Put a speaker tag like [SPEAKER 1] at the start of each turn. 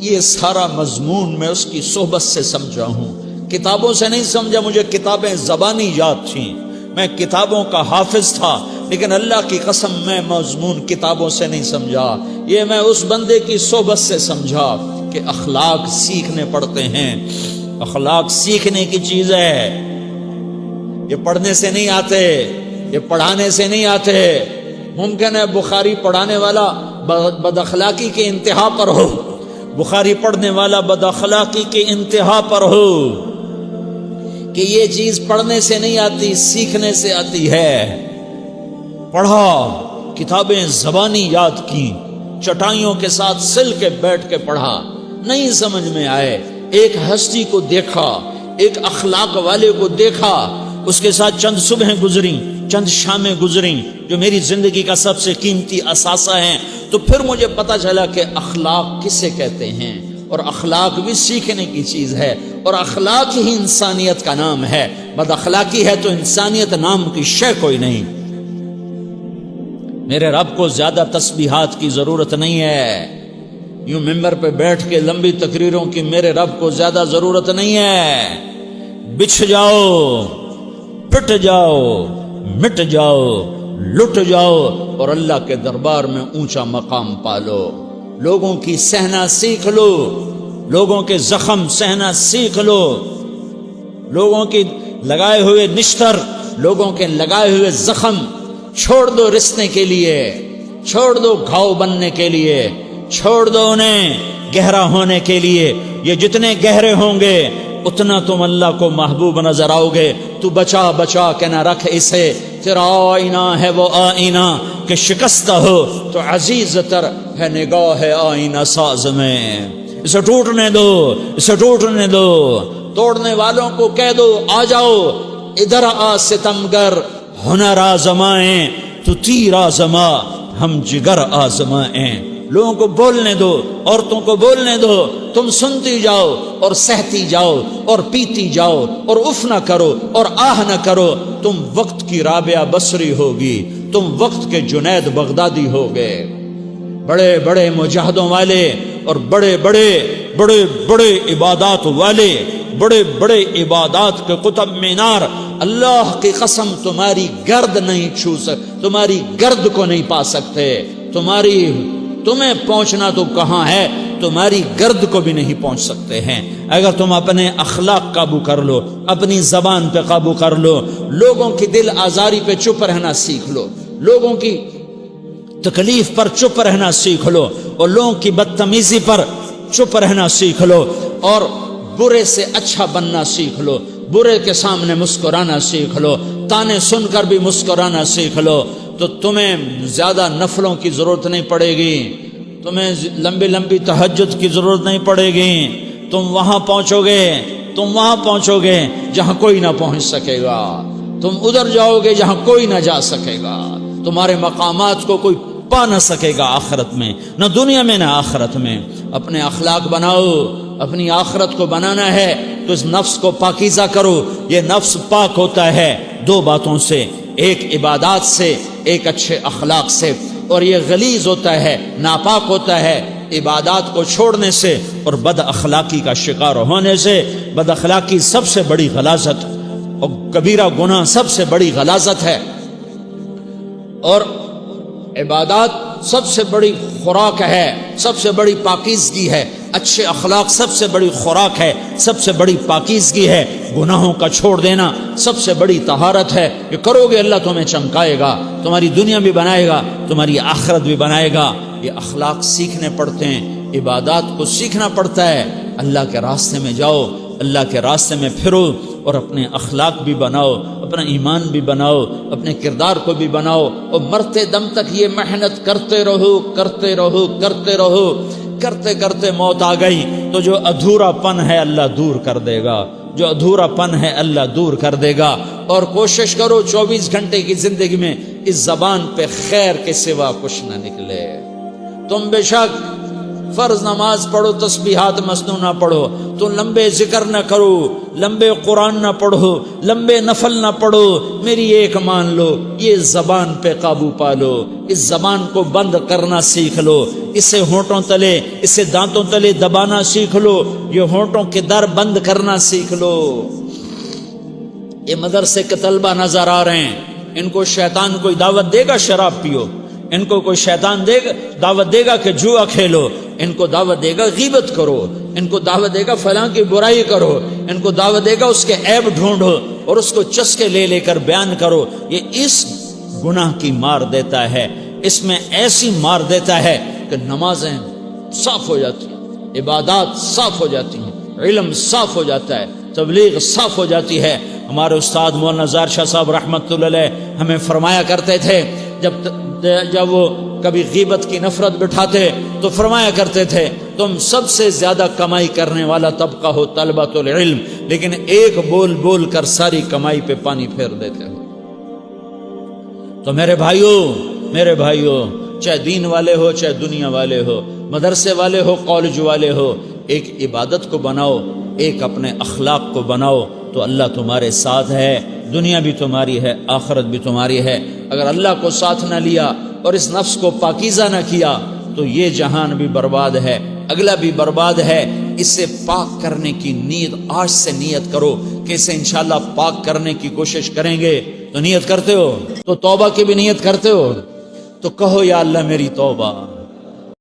[SPEAKER 1] یہ سارا مضمون میں اس کی صحبت سے سمجھا ہوں، کتابوں سے نہیں سمجھا۔ مجھے کتابیں زبانی یاد تھیں، میں کتابوں کا حافظ تھا، لیکن اللہ کی قسم میں مضمون کتابوں سے نہیں سمجھا، یہ میں اس بندے کی صحبت سے سمجھا کہ اخلاق سیکھنے پڑتے ہیں۔ اخلاق سیکھنے کی چیز ہے، یہ پڑھنے سے نہیں آتے، یہ پڑھانے سے نہیں آتے۔ ممکن ہے بخاری پڑھانے والا بد اخلاقی کے انتہا پر ہو، بخاری پڑھنے والا بد اخلاقی کے انتہا پر ہو، کہ یہ چیز پڑھنے سے نہیں آتی، سیکھنے سے آتی ہے۔ پڑھا، کتابیں زبانی یاد کی، چٹائیوں کے ساتھ سل کے بیٹھ کے پڑھا، نہیں سمجھ میں آئے، ایک ہستی کو دیکھا، ایک اخلاق والے کو دیکھا، اس کے ساتھ چند صبحیں گزریں، چند شامیں گزریں جو میری زندگی کا سب سے قیمتی اثاثہ ہیں، تو پھر مجھے پتا چلا کہ اخلاق کسے کہتے ہیں، اور اخلاق بھی سیکھنے کی چیز ہے، اور اخلاق ہی انسانیت کا نام ہے۔ بد اخلاقی ہے تو انسانیت نام کی شے کوئی نہیں۔ میرے رب کو زیادہ تسبیحات کی ضرورت نہیں ہے، یوں ممبر پہ بیٹھ کے لمبی تقریروں کی میرے رب کو زیادہ ضرورت نہیں ہے۔ بچھ جاؤ، پٹ جاؤ، مٹ جاؤ، لٹ جاؤ، اور اللہ کے دربار میں اونچا مقام پالو۔ لوگوں کی سہنا سیکھ لو، لوگوں کے زخم سہنا سیکھ لو، لوگوں کی لگائے ہوئے نشتر، لوگوں کے لگائے ہوئے زخم چھوڑ دو رسنے کے لیے، چھوڑ دو گھاؤ بننے کے لیے، چھوڑ دو انہیں گہرا ہونے کے لیے۔ یہ جتنے گہرے ہوں گے اتنا تم اللہ کو محبوب نظر آؤ گے۔ تو بچا بچا کے نہ رکھ اسے، تیرا آئینہ ہے وہ آئینہ کہ شکستہ ہو تو عزیز تر ہے نگاہ آئینہ ساز میں۔ اسے ٹوٹنے دو، اسے ٹوٹنے دو، توڑنے والوں کو کہہ دو آ جاؤ ادھر آ ستمگر، ہنر آزمائیں تو تیر آزما، ہم جگر آزمائیں۔ لوگوں کو بولنے دو، عورتوں کو بولنے دو، تم سنتی جاؤ اور سہتی جاؤ اور پیتی جاؤ اور اف نہ کرو اور آہ نہ کرو۔ تم وقت کی رابعہ بصری ہوگی، تم وقت کے جنید بغدادی ہوگے۔ بڑے بڑے مجاہدوں والے اور بڑے بڑے بڑے بڑے عبادات والے، بڑے بڑے عبادات کے قطب مینار، اللہ کی قسم تمہاری گرد نہیں چھو سکتے، تمہاری گرد کو نہیں پا سکتے۔ تمہیں پہنچنا تو کہاں ہے، تمہاری گرد کو بھی نہیں پہنچ سکتے ہیں۔ اگر تم اپنے اخلاق قابو کر لو، اپنی زبان پہ قابو کر لو، لوگوں کی دل آزاری پہ چپ رہنا سیکھ لو، لوگوں کی تکلیف پر چپ رہنا سیکھ لو، اور لوگوں کی بدتمیزی پر چپ رہنا سیکھ لو، اور برے سے اچھا بننا سیکھ لو، برے کے سامنے مسکرانا سیکھ لو، تانے سن کر بھی مسکرانا سیکھ لو، تو تمہیں زیادہ نفلوں کی ضرورت نہیں پڑے گی، تمہیں لمبی لمبی تہجد کی ضرورت نہیں پڑے گی۔ تم وہاں پہنچو گے جہاں کوئی نہ پہنچ سکے گا، تم ادھر جاؤ گے جہاں کوئی نہ جا سکے گا، تمہارے مقامات کو کوئی پا نہ سکے گا آخرت میں، نہ دنیا میں نہ آخرت میں۔ اپنے اخلاق بناؤ، اپنی آخرت کو بنانا ہے تو اس نفس کو پاکیزہ کرو۔ یہ نفس پاک ہوتا ہے دو باتوں سے، ایک عبادات سے، ایک اچھے اخلاق سے، اور یہ غلیظ ہوتا ہے، ناپاک ہوتا ہے عبادات کو چھوڑنے سے اور بد اخلاقی کا شکار ہونے سے۔ بد اخلاقی سب سے بڑی غلاظت اور کبیرہ گناہ سب سے بڑی غلاظت ہے، اور عبادات سب سے بڑی خوراک ہے، سب سے بڑی پاکیزگی ہے۔ اچھے اخلاق سب سے بڑی خوراک ہے، سب سے بڑی پاکیزگی ہے۔ گناہوں کا چھوڑ دینا سب سے بڑی طہارت ہے۔ یہ کرو گے اللہ تمہیں چمکائے گا، تمہاری دنیا بھی بنائے گا، تمہاری آخرت بھی بنائے گا۔ یہ اخلاق سیکھنے پڑتے ہیں، عبادات کو سیکھنا پڑتا ہے۔ اللہ کے راستے میں جاؤ، اللہ کے راستے میں پھرو، اور اپنے اخلاق بھی بناؤ، اپنا ایمان بھی بناؤ، اپنے کردار کو بھی بناؤ، اور مرتے دم تک یہ محنت کرتے رہو کرتے رہو کرتے رہو۔ کرتے کرتے موت آ گئی تو جو ادھورا پن ہے اللہ دور کر دے گا، جو ادھورا پن ہے اللہ دور کر دے گا۔ اور کوشش کرو 24 گھنٹے کی زندگی میں اس زبان پہ خیر کے سوا کچھ نہ نکلے۔ تم بے شک فرض نماز پڑھو تسبیحات مسنونہ پڑھو، تو لمبے ذکر نہ کرو، لمبے قرآن نہ پڑھو، لمبے نفل نہ پڑھو، میری ایک مان لو، یہ زبان پہ قابو پالو، اس زبان کو بند کرنا سیکھ لو، اسے ہونٹوں تلے، اسے دانتوں تلے دبانا سیکھ لو، یہ ہونٹوں کے در بند کرنا سیکھ لو۔ یہ مدرسے کے طلبہ نظر آ رہے ہیں، ان کو شیطان کوئی دعوت دے گا شراب پیو، ان کو کوئی شیطان دعوت دے گا کہ جوا کھیلو، ان کو دعوت دے گا غیبت کرو، ان کو دعوت دے گا فلاں کی برائی کرو، ان کو دعوت دے گا اس کے عیب ڈھونڈو اور اس کو چسکے لے لے کر بیان کرو۔ یہ اس گناہ کی مار دیتا ہے، اس میں ایسی مار دیتا ہے کہ نمازیں صاف ہو جاتی ہیں، عبادات صاف ہو جاتی ہیں، علم صاف ہو جاتا ہے، تبلیغ صاف ہو جاتی ہے۔ ہمارے استاد مولانا زار شاہ صاحب رحمۃ اللہ علیہ ہمیں فرمایا کرتے تھے، جب وہ کبھی غیبت کی نفرت بٹھاتے تو فرمایا کرتے تھے تم سب سے زیادہ کمائی کرنے والا طبقہ ہو طلبۃ العلم، لیکن ایک بول بول کر ساری کمائی پہ پانی پھیر دیتے ہو۔ تو میرے بھائیوں چاہے دین والے ہو چاہے دنیا والے ہو، مدرسے والے ہو کالج والے ہو، ایک عبادت کو بناؤ، ایک اپنے اخلاق کو بناؤ، تو اللہ تمہارے ساتھ ہے، دنیا بھی تمہاری ہے، آخرت بھی تمہاری ہے۔ اگر اللہ کو ساتھ نہ لیا اور اس نفس کو پاکیزہ نہ کیا تو یہ جہان بھی برباد ہے، اگلا بھی برباد ہے۔ اسے پاک کرنے کی نیت آج سے نیت کرو کہ اسے انشاءاللہ پاک کرنے کی کوشش کریں گے۔ تو نیت کرتے ہو تو توبہ کی بھی نیت کرتے ہو، تو کہو یا اللہ میری توبہ،